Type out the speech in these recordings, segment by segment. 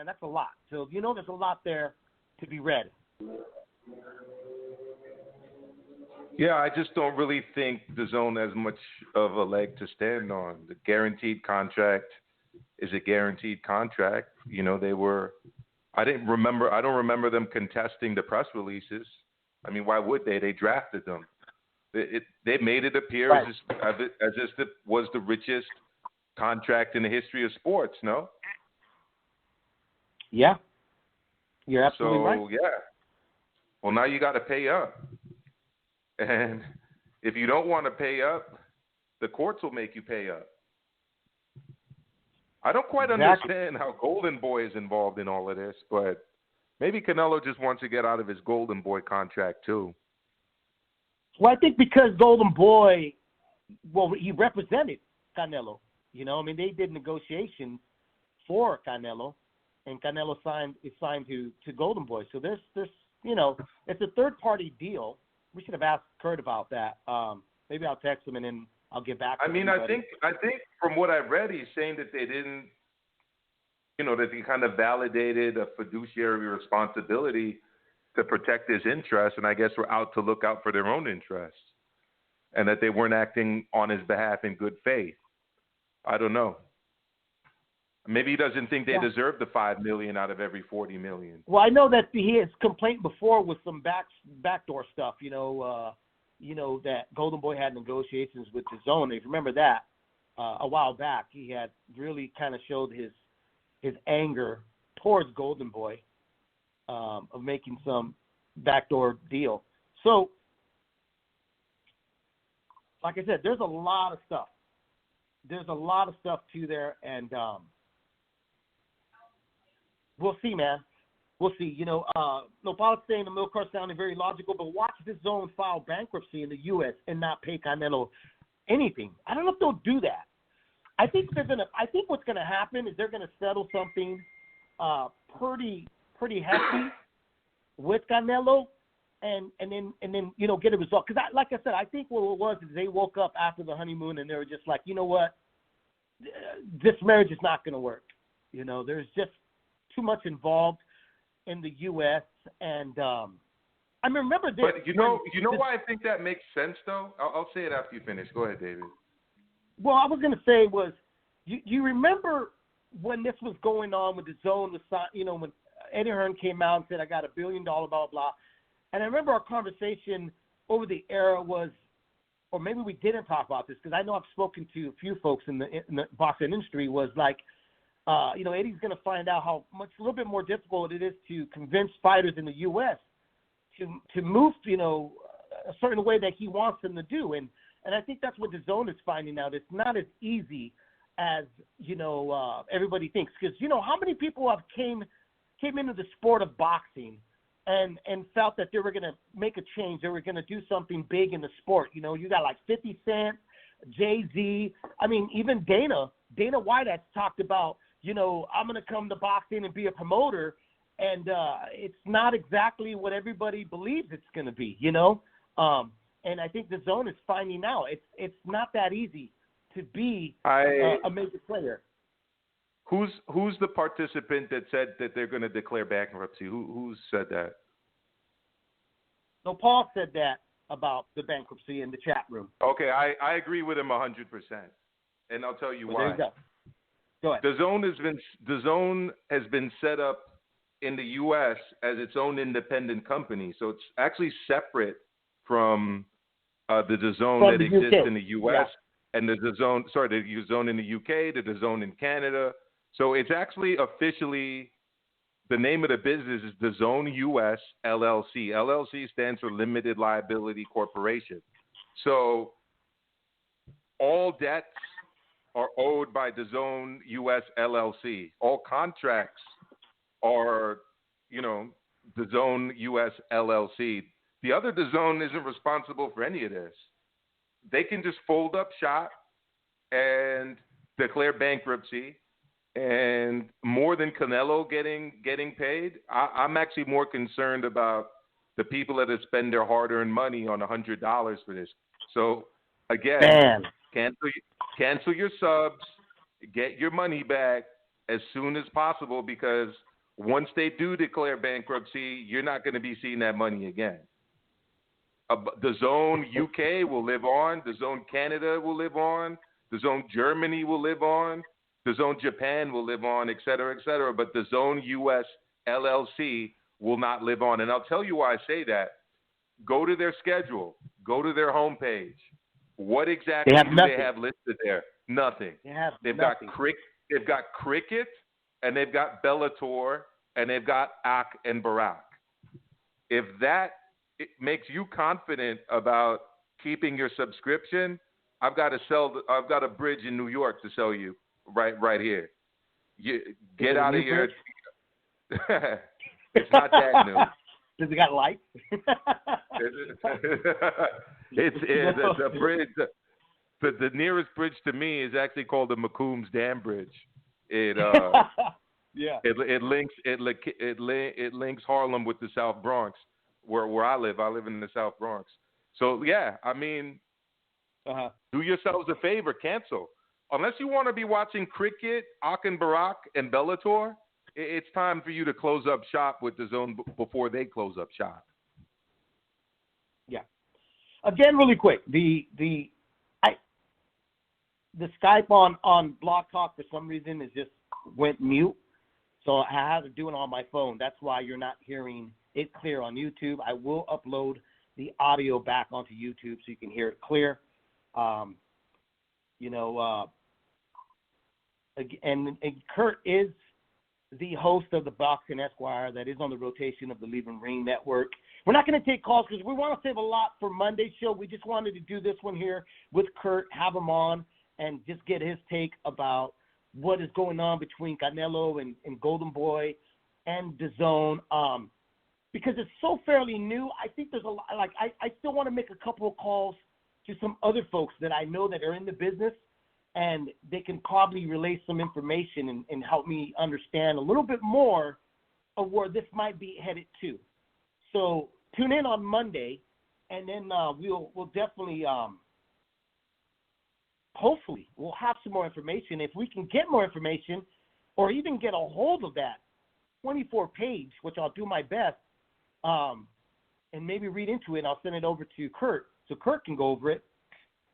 man. That's a lot. So, there's a lot there to be read. Yeah, I just don't really think Dazn has much of a leg to stand on. The guaranteed contract is a guaranteed contract. I don't remember them contesting the press releases. I mean, why would they? They drafted them. They made it appear Right. as if it was the richest contract in the history of sports, no? Yeah. You're absolutely right. So, yeah. Well, now you got to pay up. And if you don't want to pay up, the courts will make you pay up. I don't quite understand how Golden Boy is involved in all of this, but maybe Canelo just wants to get out of his Golden Boy contract too. Well, I think because Golden Boy, he represented Canelo. They did negotiations for Canelo, and Canelo signed to Golden Boy. So there's it's a third-party deal. We should have asked Kurt about that. Maybe I'll text him and then I'll get back to him. I think from what I've read, he's saying that they didn't, that they kind of validated a fiduciary responsibility to protect his interests, and I guess were out to look out for their own interests, and that they weren't acting on his behalf in good faith. I don't know. Maybe he doesn't think they deserve the $5 million out of every $40 million. Well, I know that his complaint before was some backdoor stuff. That Golden Boy had negotiations with Dazn. If you remember that a while back, he had really kind of showed his anger towards Golden Boy of making some backdoor deal. So, like I said, there's a lot of stuff. There's a lot of stuff to there, and we'll see, man. We'll see. Nopal's saying the milk cart sounded very logical, but watch Dazn file bankruptcy in the U.S. and not pay Canelo anything. I don't know if they'll do that. I think what's gonna happen is they're gonna settle something pretty hefty with Canelo, and then get a result. Because like I said, I think what it was is they woke up after the honeymoon and they were just like, you know what, this marriage is not gonna work. There's just too much involved in the U.S. and I remember this. But you know why I think that makes sense though? I'll say it after you finish. Go ahead, David. Well, I was going to say was, you remember when this was going on with Dazn, when Eddie Hearn came out and said, I got $1 billion, blah, blah, blah. And I remember our conversation over the air was, or maybe we didn't talk about this, because I know I've spoken to a few folks in the boxing industry, was like, Eddie's going to find out how much, a little bit more difficult it is to convince fighters in the U.S. to move, a certain way that he wants them to do. And I think that's what Dazn is finding out. It's not as easy as, everybody thinks. Because, how many people have came into the sport of boxing and felt that they were going to make a change. They were going to do something big in the sport. You got like 50 Cent, Jay-Z. I mean, even Dana White has talked about, I'm going to come to boxing and be a promoter. And it's not exactly what everybody believes it's going to be, And I think Dazn is finding out it's not that easy to be a major player. Who's the participant that said that they're going to declare bankruptcy? Who said that? No, Paul said that about the bankruptcy in the chat room. Okay, I agree with him 100%, and I'll tell you why. There you go. Go ahead. Dazn has been set up in the U.S. as its own independent company, so it's actually separate from the Dazn that exists in the U.S. and the Dazn in the U.K., the Dazn in Canada. So it's actually officially, the name of the business is Dazn US LLC. LLC stands for Limited Liability Corporation. So all debts are owed by Dazn US LLC. All contracts are, Dazn US LLC. The other Dazn isn't responsible for any of this. They can just fold up shop and declare bankruptcy. And more than Canelo getting paid, I'm actually more concerned about the people that have spent their hard-earned money on $100 for this. So again, cancel your subs, get your money back, as soon as possible, because once they do declare bankruptcy, you're not going to be seeing that money again. The Zone UK will live on. The Zone Canada will live on. The Zone Germany will live on. The Zone Japan will live on, et cetera, et cetera. But the Zone US LLC will not live on. And I'll tell you why I say that. Go to their schedule. Go to their homepage. What exactly do they have listed there? Nothing. They've got cricket, and they've got Bellator, and they've got Ak and Barak. If that makes you confident about keeping your subscription, I've got a bridge in New York to sell you right here. Get out of here. It's not that new. Does it got lights? it's a bridge. The nearest bridge to me is actually called the McCombs Dam Bridge. It links Harlem with the South Bronx, where I live. I live in the South Bronx. So yeah, I mean, do yourselves a favor, cancel. Unless you want to be watching cricket, Ak and Barak, and Bellator, it's time for you to close up shop with the Zone before they close up shop. Yeah. Again, really quick, the Skype on Blog Talk for some reason just went mute, so I had to do it on my phone. That's why you're not hearing it clear on YouTube. I will upload the audio back onto YouTube so you can hear it clear. And Kurt is the host of the Boxing Esquire that is on the rotation of the Leave and Ring Network. We're not going to take calls because we want to save a lot for Monday's show. We just wanted to do this one here with Kurt, have him on, and just get his take about what is going on between Canelo and Golden Boy and DAZN. Because it's so fairly new, I think there's a lot. Like I still want to make a couple of calls to some other folks that I know that are in the business, and they can probably relay some information and help me understand a little bit more of where this might be headed to. So tune in on Monday, and then we'll definitely, hopefully, we'll have some more information. If we can get more information or even get a hold of that 24-page, which I'll do my best, and maybe read into it, I'll send it over to Kurt so Kurt can go over it.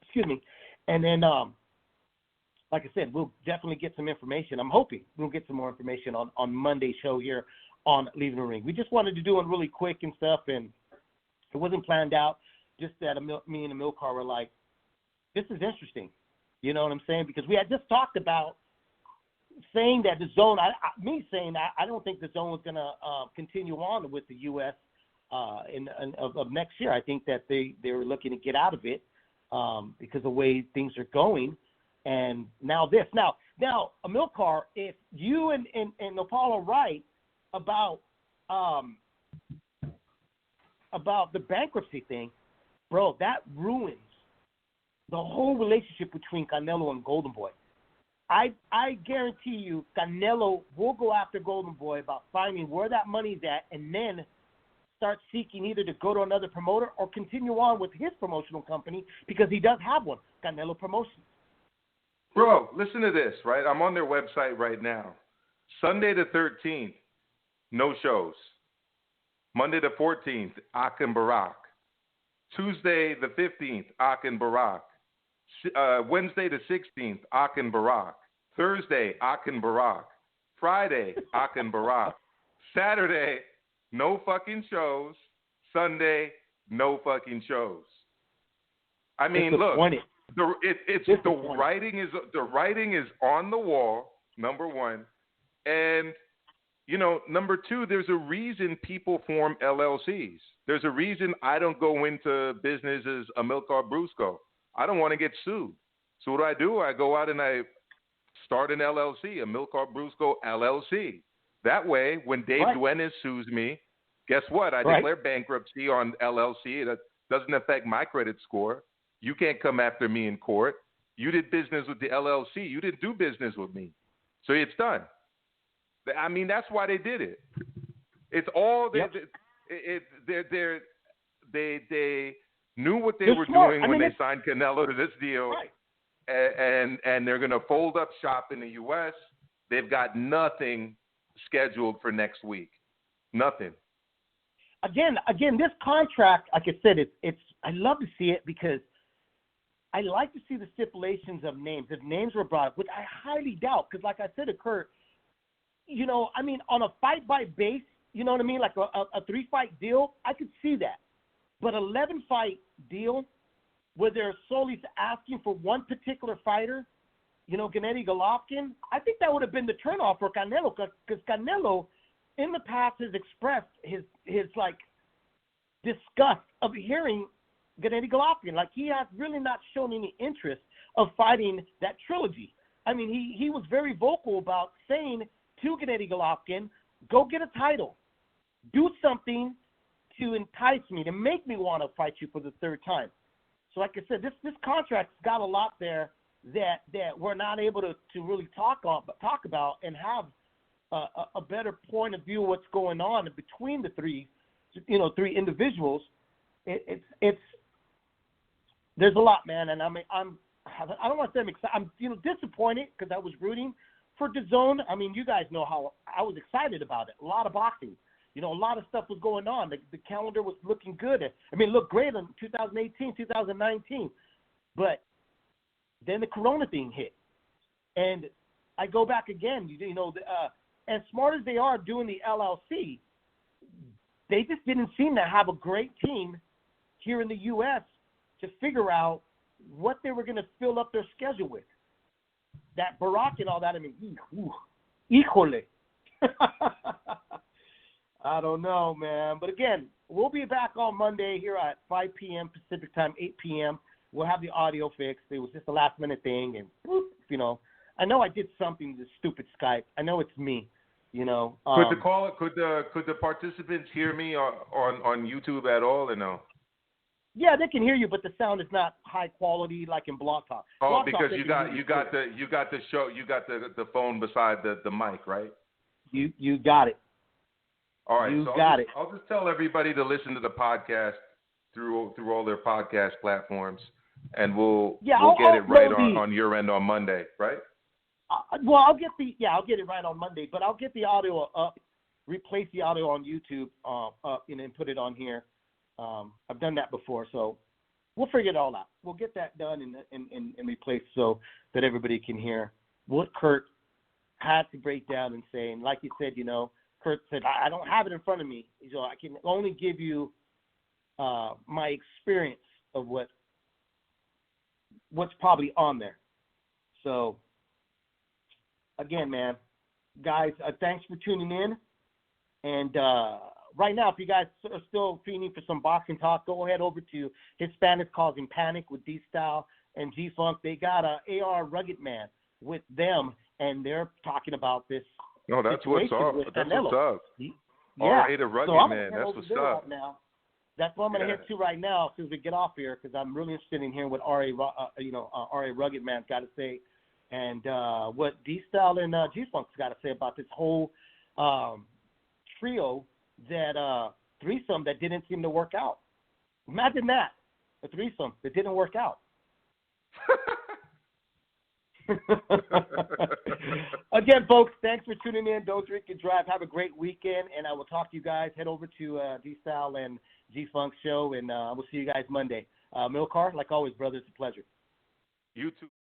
Excuse me. And then, like I said, we'll definitely get some information. I'm hoping we'll get some more information on Monday's show here on Leaving the Ring. We just wanted to do it really quick and stuff, and it wasn't planned out. Just that me and Emil Carr were like, this is interesting. You know what I'm saying? Because we had just talked about saying that the Zone, I don't think the Zone was going to continue on with the U.S. Of next year. I think that they were looking to get out of it because of the way things are going. And now this. Now, Amilcar, if you and Nopal are right about the bankruptcy thing, bro, that ruins the whole relationship between Canelo and Golden Boy. I guarantee you Canelo will go after Golden Boy about finding where that money's at and then start seeking either to go to another promoter or continue on with his promotional company because he does have one, Canelo Promotions. Bro, listen to this, right? I'm on their website right now. Sunday the 13th, no shows. Monday the 14th, Ak and Barak. Tuesday the 15th, Ak and Barak. Wednesday the 16th, Ak and Barak. Thursday, Ak and Barak. Friday, Ak and Barak. Saturday, no fucking shows. Sunday, no fucking shows. I mean, look. The writing is on the wall, number one, and number two, there's a reason people form LLCs. There's a reason I don't go into business as Amilcar Brusco. I don't want to get sued. So what do? I go out and I start an LLC, Amilcar Brusco LLC. That way, when Dave Duenas sues me, guess what? I declare bankruptcy on LLC. That doesn't affect my credit score. You can't come after me in court. You did business with the LLC. You didn't do business with me. So it's done. I mean, that's why they did it. It's all they knew what they were doing when they signed Canelo to this deal, and they're going to fold up shop in the U.S. they've got nothing scheduled for next week. Nothing. Again, this contract, like I said, it's I love to see it because I like to see the stipulations of names. If names were brought up, which I highly doubt, because like I said to Kurt, on a fight by base, you know what I mean, like a 3-fight deal, I could see that. But 11-fight deal where they're solely asking for one particular fighter, Gennady Golovkin, I think that would have been the turnoff for Canelo, because Canelo in the past has expressed his like disgust of hearing Gennady Golovkin. Like, he has really not shown any interest of fighting that trilogy. I mean, he was very vocal about saying to Gennady Golovkin, go get a title. Do something to entice me, to make me want to fight you for the third time. So like I said, this contract's got a lot there that we're not able to really talk about and have a better point of view of what's going on between the three individuals. It's there's a lot, man, and I don't want to say I'm excited. I'm disappointed because I was rooting for Dazn. I mean, you guys know how I was excited about it. A lot of boxing. A lot of stuff was going on. The calendar was looking good. I mean, it looked great in 2018, 2019. But then the Corona thing hit. And I go back again. As smart as they are doing the LLC, they just didn't seem to have a great team here in the U.S. to figure out what they were going to fill up their schedule with. That Barack and all that, I mean, híjole. I don't know, man. But again, we'll be back on Monday here at 5 p.m. Pacific time, 8 p.m. We'll have the audio fixed. It was just a last-minute thing, and I know I did something to stupid Skype. I know it's me. Could the participants hear me on YouTube at all, or no? Yeah, they can hear you, but the sound is not high quality like in Blog Talk. Oh, because you got the phone beside the mic, right? You got it. All right, I'll just tell everybody to listen to the podcast through all their podcast platforms, and we'll get it right on your end on Monday, right? I'll get it right on Monday, but I'll get the audio up, replace the audio on YouTube up, and put it on here. I've done that before, so we'll figure it all out. We'll get that done and replaced so that everybody can hear what Kurt had to break down and say. And like you said, Kurt said, I don't have it in front of me. So I can only give you my experience of what's probably on there. So, again, man, guys, thanks for tuning in. And right now, if you guys are still feeling for some boxing talk, go ahead over to Hispanics Causing Panic with D-Style and G-Funk. They got a AR Rugged Man with them, and they're talking about this. No, that's what's up. That's what's up. Yeah. R.A. the Rugged Man. That's what's up. Now. That's what I'm going to head to right now as soon as we get off here, because I'm really interested in hearing what R.A. Rugged Man's got to say, and what D-Style and G-Funk's got to say about this whole trio, that threesome that didn't seem to work out. Imagine that, a threesome that didn't work out. Again, folks, thanks for tuning in. Don't drink and drive. Have a great weekend, and I will talk to you guys. Head over to D-Style and G-Funk show, and we'll see you guys Monday. Milcar, like always, brother, it's a pleasure. You too.